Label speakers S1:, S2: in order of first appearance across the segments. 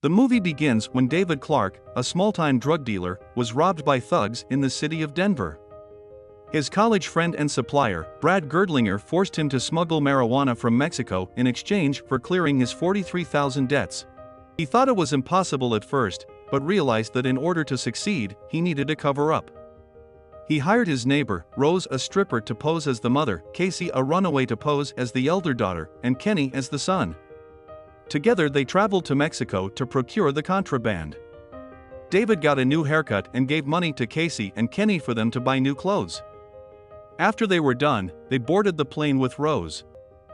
S1: The movie begins when David Clark, a small-time drug dealer, was robbed by thugs in the city of Denver. His college friend and supplier, Brad Girdlinger, forced him to smuggle marijuana from Mexico in exchange for clearing his $43,000 debts. He thought it was impossible at first, but realized that in order to succeed, he needed to cover up. He hired his neighbor, Rose, a stripper, to pose as the mother, Casey, a runaway, to pose as the elder daughter, and Kenny as the son. Together they traveled to Mexico to procure the contraband. David got a new haircut and gave money to Casey and Kenny for them to buy new clothes. After they were done, they boarded the plane with Rose.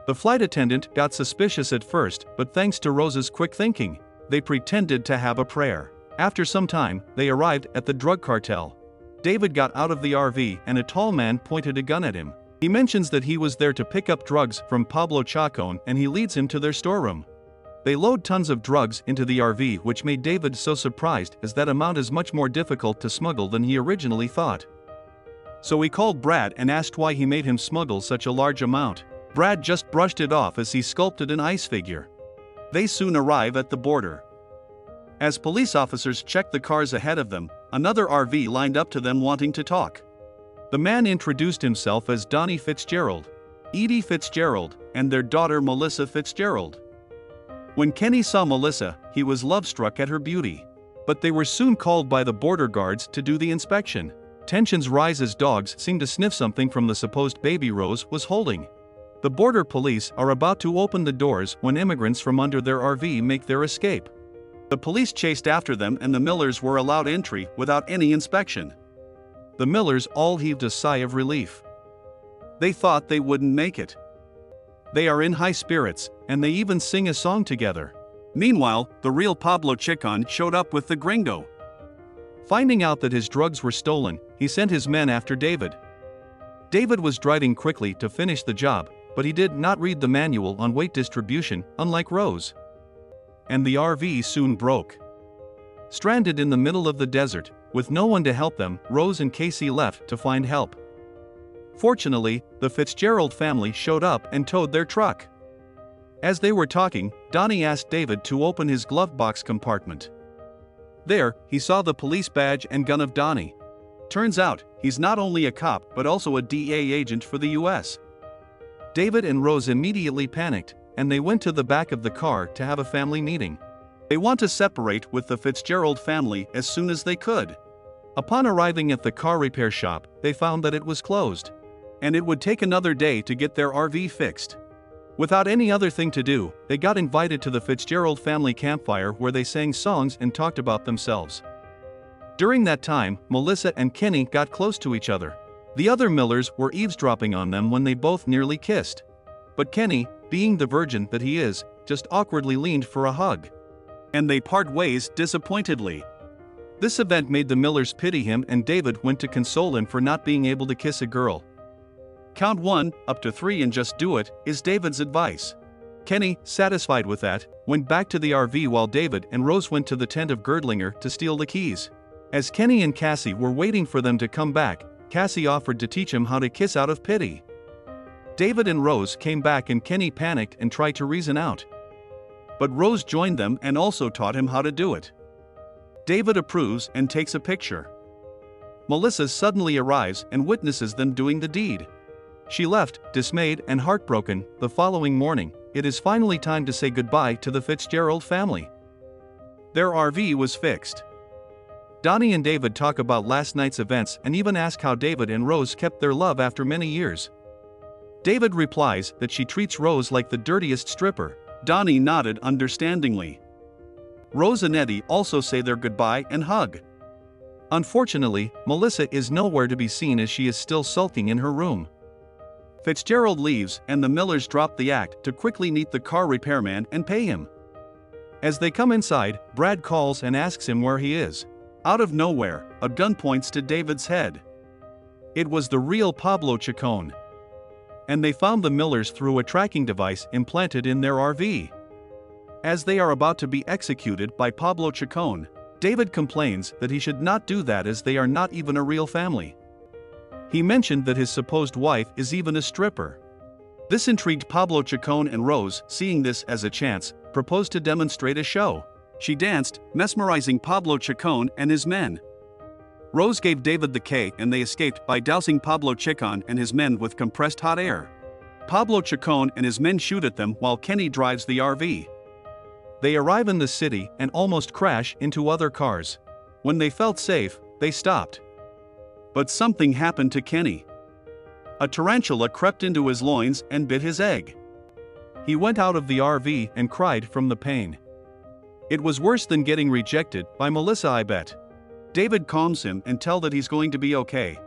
S1: The flight attendant got suspicious at first, but thanks to Rose's quick thinking, they pretended to have a prayer. After some time, they arrived at the drug cartel. David got out of the RV and a tall man pointed a gun at him. He mentions that he was there to pick up drugs from Pablo Chacon, and he leads him to their storeroom. They load tons of drugs into the RV, which made David so surprised, as that amount is much more difficult to smuggle than he originally thought. So he called Brad and asked why he made him smuggle such a large amount. Brad just brushed it off as he sculpted an ice figure. They soon arrive at the border. As police officers check the cars ahead of them, another RV lined up to them wanting to talk. The man introduced himself as Donnie Fitzgerald, Edie Fitzgerald, and their daughter Melissa Fitzgerald. When Kenny saw Melissa, he was love-struck at her beauty. But they were soon called by the border guards to do the inspection. Tensions rise as dogs seem to sniff something from the supposed baby Rose was holding. The border police are about to open the doors when immigrants from under their RV make their escape. The police chased after them and the Millers were allowed entry without any inspection. The Millers all heaved a sigh of relief. They thought they wouldn't make it. They are in high spirits, and they even sing a song together. Meanwhile, the real Pablo Chacon showed up with the gringo. Finding out that his drugs were stolen, he sent his men after David. David was driving quickly to finish the job, but he did not read the manual on weight distribution, unlike Rose. And the RV soon broke. Stranded in the middle of the desert, with no one to help them, Rose and Casey left to find help. Fortunately, the Fitzgerald family showed up and towed their truck. As they were talking, Donnie asked David to open his glove box compartment. There, he saw the police badge and gun of Donnie. Turns out, he's not only a cop but also a DEA agent for the US. David and Rose immediately panicked, and they went to the back of the car to have a family meeting. They want to separate with the Fitzgerald family as soon as they could. Upon arriving at the car repair shop, they found that it was closed. And it would take another day to get their RV fixed. Without any other thing to do, they got invited to the Fitzgerald family campfire where they sang songs and talked about themselves. During that time, Melissa and Kenny got close to each other. The other Millers were eavesdropping on them when they both nearly kissed. But Kenny, being the virgin that he is, just awkwardly leaned for a hug. And they part ways disappointedly. This event made the Millers pity him, and David went to console him for not being able to kiss a girl. Count 1, up to 3 and just do it, is David's advice. Kenny, satisfied with that, went back to the RV while David and Rose went to the tent of Girdlinger to steal the keys. As Kenny and Cassie were waiting for them to come back, Cassie offered to teach him how to kiss out of pity. David and Rose came back and Kenny panicked and tried to reason out. But Rose joined them and also taught him how to do it. David approves and takes a picture. Melissa suddenly arrives and witnesses them doing the deed. She left, dismayed and heartbroken. The following morning, it is finally time to say goodbye to the Fitzgerald family. Their RV was fixed. Donnie and David talk about last night's events and even ask how David and Rose kept their love after many years. David replies that she treats Rose like the dirtiest stripper. Donnie nodded understandingly. Rose and Eddie also say their goodbye and hug. Unfortunately, Melissa is nowhere to be seen as she is still sulking in her room. Fitzgerald leaves and the Millers drop the act to quickly meet the car repairman and pay him. As they come inside, Brad calls and asks him where he is. Out of nowhere, a gun points to David's head. It was the real Pablo Chacon. And they found the Millers through a tracking device implanted in their RV. As they are about to be executed by Pablo Chacon, David complains that he should not do that as they are not even a real family. He mentioned that his supposed wife is even a stripper. This intrigued Pablo Chacon, and Rose, seeing this as a chance, proposed to demonstrate a show. She danced, mesmerizing Pablo Chacon and his men. Rose gave David the K and they escaped by dousing Pablo Chacon and his men with compressed hot air. Pablo Chacon and his men shoot at them while Kenny drives the RV. They arrive in the city and almost crash into other cars. When they felt safe, they stopped. But something happened to Kenny. A tarantula crept into his loins and bit his egg. He went out of the RV and cried from the pain. It was worse than getting rejected by Melissa, I bet. David calms him and tells that he's going to be okay.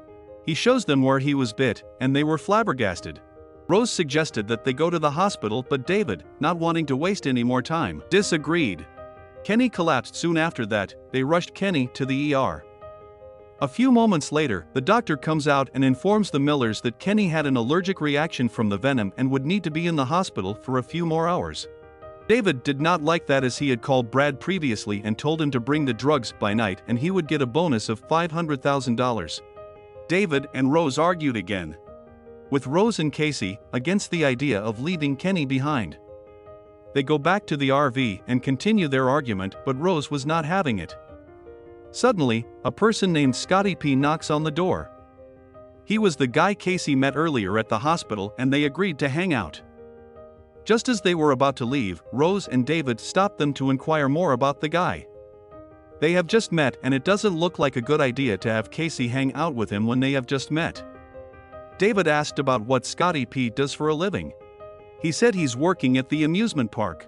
S1: He shows them where he was bit, and they were flabbergasted. Rose suggested that they go to the hospital, but David, not wanting to waste any more time, disagreed. Kenny collapsed soon after that. They rushed Kenny to the ER. A few moments later, the doctor comes out and informs the Millers that Kenny had an allergic reaction from the venom and would need to be in the hospital for a few more hours. David did not like that, as he had called Brad previously and told him to bring the drugs by night and he would get a bonus of $500,000. David and Rose argued again, with Rose and Casey against the idea of leaving Kenny behind. They go back to the RV and continue their argument, but Rose was not having it. Suddenly, a person named Scotty P knocks on the door. He was the guy Casey met earlier at the hospital and they agreed to hang out. Just as they were about to leave, Rose and David stopped them to inquire more about the guy. They have just met and it doesn't look like a good idea to have Casey hang out with him when they have just met. David asked about what Scotty P does for a living. He said he's working at the amusement park.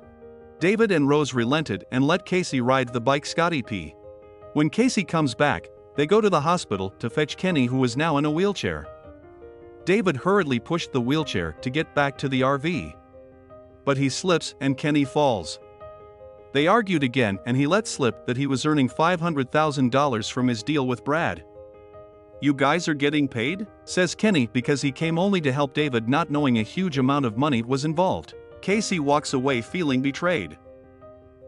S1: David and Rose relented and let Casey ride the bike Scotty P. When Casey comes back, they go to the hospital to fetch Kenny, who is now in a wheelchair. David hurriedly pushed the wheelchair to get back to the RV. But he slips and Kenny falls. They argued again and he let slip that he was earning $500,000 from his deal with Brad. "You guys are getting paid?" says Kenny, because he came only to help David, not knowing a huge amount of money was involved. Casey walks away feeling betrayed.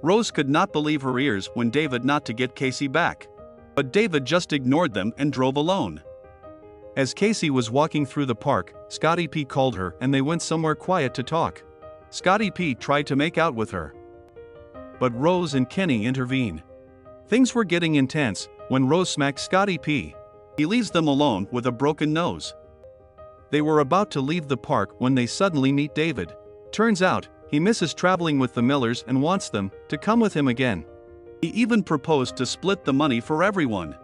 S1: Rose could not believe her ears when David not to get Casey back. But David just ignored them and drove alone. As Casey was walking through the park, Scotty P called her and they went somewhere quiet to talk. Scotty P tried to make out with her, but Rose and Kenny intervene. Things were getting intense when Rose smacked Scotty P. He leaves them alone with a broken nose. They were about to leave the park when they suddenly meet David. Turns out, he misses traveling with the Millers and wants them to come with him again. He even proposed to split the money for everyone.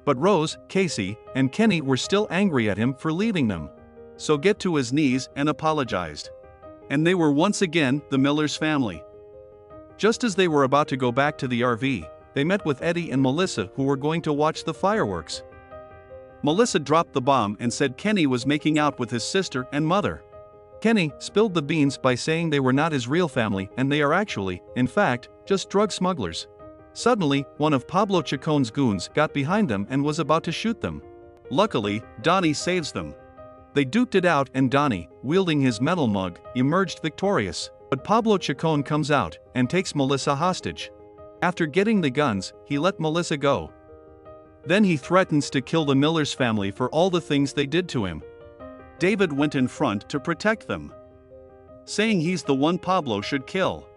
S1: But Rose, Casey, and Kenny were still angry at him for leaving them. So get to his knees and apologized. And they were once again the Millers family. Just as they were about to go back to the RV, they met with Eddie and Melissa, who were going to watch the fireworks. Melissa dropped the bomb and said Kenny was making out with his sister and mother. Kenny spilled the beans by saying they were not his real family and they are actually, in fact, just drug smugglers. Suddenly, one of Pablo Chacon's goons got behind them and was about to shoot them. Luckily, Donnie saves them. They duked it out and Donnie, wielding his metal mug, emerged victorious. But Pablo Chacon comes out and takes Melissa hostage. After getting the guns, he let Melissa go. Then he threatens to kill the Millers family for all the things they did to him. David went in front to protect them, saying he's the one Pablo should kill.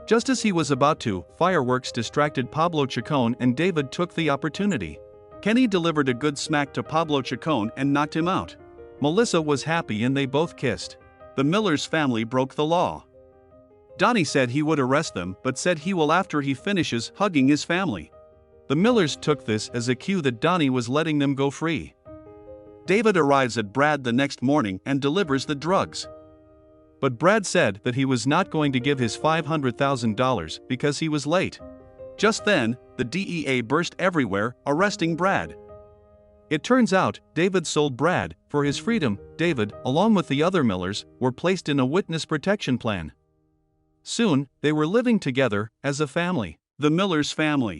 S1: Just as he was about to, fireworks distracted Pablo Chacon and David took the opportunity. Kenny delivered a good smack to Pablo Chacon and knocked him out. Melissa was happy and they both kissed. The Millers family broke the law. Donnie said he would arrest them, but said he will after he finishes hugging his family. The Millers took this as a cue that Donnie was letting them go free. David arrives at Brad the next morning and delivers the drugs. But Brad said that he was not going to give his $500,000 because he was late. Just then, the DEA burst everywhere, arresting Brad. It turns out, David sold Brad for his freedom. David, along with the other Millers, were placed in a witness protection plan. Soon, they were living together as a family. The Millers family.